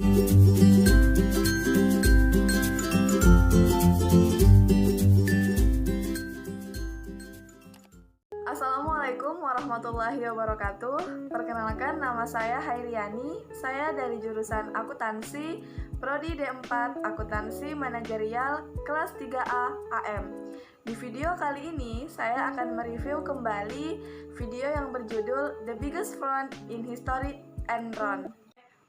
Assalamualaikum warahmatullahi wabarakatuh. Perkenalkan, nama saya Hairiani. Saya dari jurusan Akuntansi, Prodi D4 Akuntansi Manajerial kelas 3A AM. Di video kali ini, saya akan mereview kembali video yang berjudul The Biggest Fraud in History, Enron.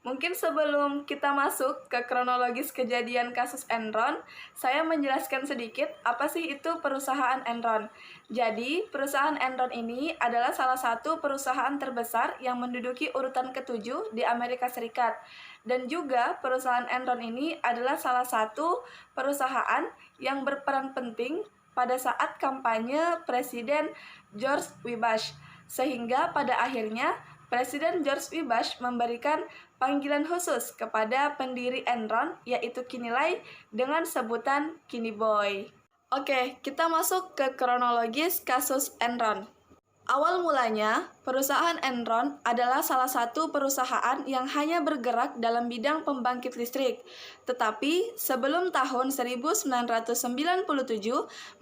Mungkin sebelum kita masuk ke kronologis kejadian kasus Enron, saya menjelaskan sedikit apa sih itu perusahaan Enron. Jadi, perusahaan Enron ini adalah salah satu perusahaan terbesar yang menduduki urutan ke-7 di Amerika Serikat. Dan juga perusahaan Enron ini adalah salah satu perusahaan yang berperan penting pada saat kampanye Presiden George W. Bush. Sehingga pada akhirnya Presiden George W. Bush memberikan panggilan khusus kepada pendiri Enron, yaitu kini Lai, dengan sebutan Kini Boy. Oke, kita masuk ke kronologis kasus Enron. Awal mulanya, perusahaan Enron adalah salah satu perusahaan yang hanya bergerak dalam bidang pembangkit listrik. Tetapi, sebelum tahun 1997,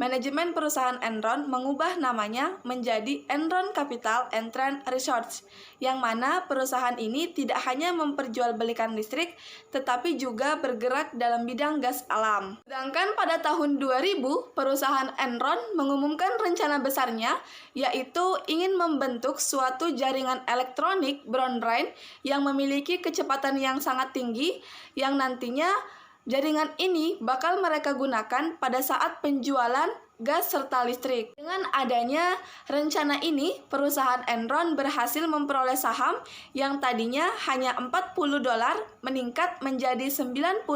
manajemen perusahaan Enron mengubah namanya menjadi Enron Capital and Trend Research, yang mana perusahaan ini tidak hanya memperjualbelikan listrik, tetapi juga bergerak dalam bidang gas alam. Sedangkan pada tahun 2000, perusahaan Enron mengumumkan rencana besarnya, yaitu ingin membentuk suatu jaringan elektronik broadband yang memiliki kecepatan yang sangat tinggi, yang nantinya jaringan ini bakal mereka gunakan pada saat penjualan gas serta listrik. Dengan adanya rencana ini, perusahaan Enron berhasil memperoleh saham yang tadinya hanya $40 meningkat menjadi $90,56.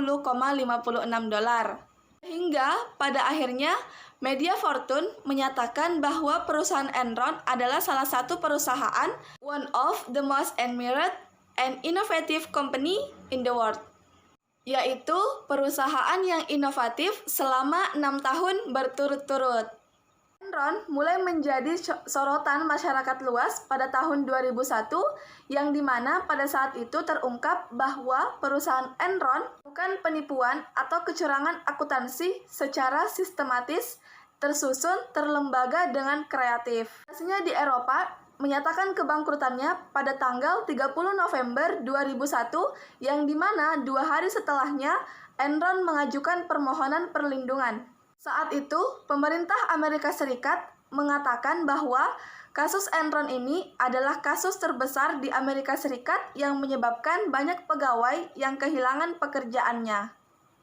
Hingga pada akhirnya media Fortune menyatakan bahwa perusahaan Enron adalah salah satu perusahaan one of the most admired and innovative company in the world, yaitu perusahaan yang inovatif selama 6 tahun berturut-turut. Enron mulai menjadi sorotan masyarakat luas pada tahun 2001, yang dimana pada saat itu terungkap bahwa perusahaan Enron bukan penipuan atau kecurangan akuntansi secara sistematis, tersusun, terlembaga dengan kreatif. Hasilnya di Eropa menyatakan kebangkrutannya pada tanggal 30 November 2001, yang dimana 2 hari setelahnya Enron mengajukan permohonan perlindungan. Saat itu, pemerintah Amerika Serikat mengatakan bahwa kasus Enron ini adalah kasus terbesar di Amerika Serikat yang menyebabkan banyak pegawai yang kehilangan pekerjaannya.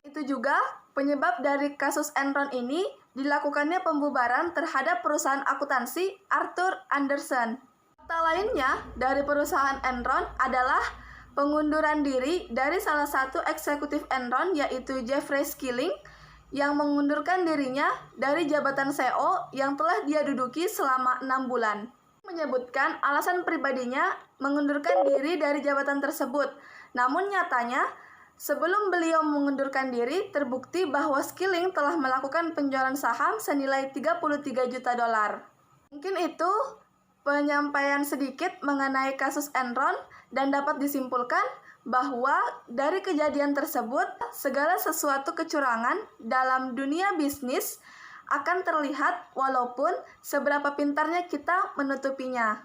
Itu juga penyebab dari kasus Enron ini dilakukannya pembubaran terhadap perusahaan akuntansi Arthur Andersen. Fakta lainnya dari perusahaan Enron adalah pengunduran diri dari salah satu eksekutif Enron, yaitu Jeffrey Skilling, yang mengundurkan dirinya dari jabatan CEO yang telah dia duduki selama 6 bulan. Menyebutkan alasan pribadinya mengundurkan diri dari jabatan tersebut. Namun nyatanya, sebelum beliau mengundurkan diri, terbukti bahwa Skilling telah melakukan penjualan saham senilai $33 juta. Mungkin itu penyampaian sedikit mengenai kasus Enron, dan dapat disimpulkan bahwa dari kejadian tersebut, segala sesuatu kecurangan dalam dunia bisnis akan terlihat walaupun seberapa pintarnya kita menutupinya.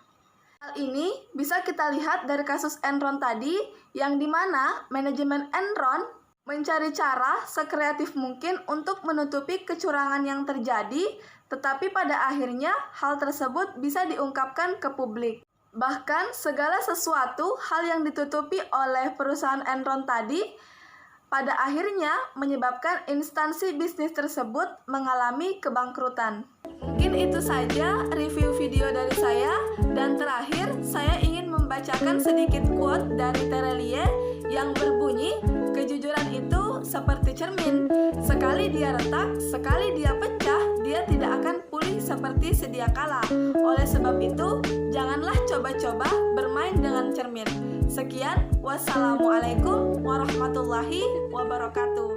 Hal ini bisa kita lihat dari kasus Enron tadi, yang dimana manajemen Enron mencari cara sekreatif mungkin untuk menutupi kecurangan yang terjadi, tetapi pada akhirnya hal tersebut bisa diungkapkan ke publik. Bahkan segala sesuatu hal yang ditutupi oleh perusahaan Enron tadi pada akhirnya menyebabkan instansi bisnis tersebut mengalami kebangkrutan. Mungkin itu saja review video dari saya, dan terakhir saya ingin membacakan sedikit quote dari Terelie yang berbunyi, "Kejujuran itu seperti cermin, sekali dia retak, sekali dia pecah, dia tidak akan pulih seperti sedia kala. Oleh sebab itu, janganlah coba-coba bermain dengan cermin." Sekian, wassalamualaikum warahmatullahi wabarakatuh.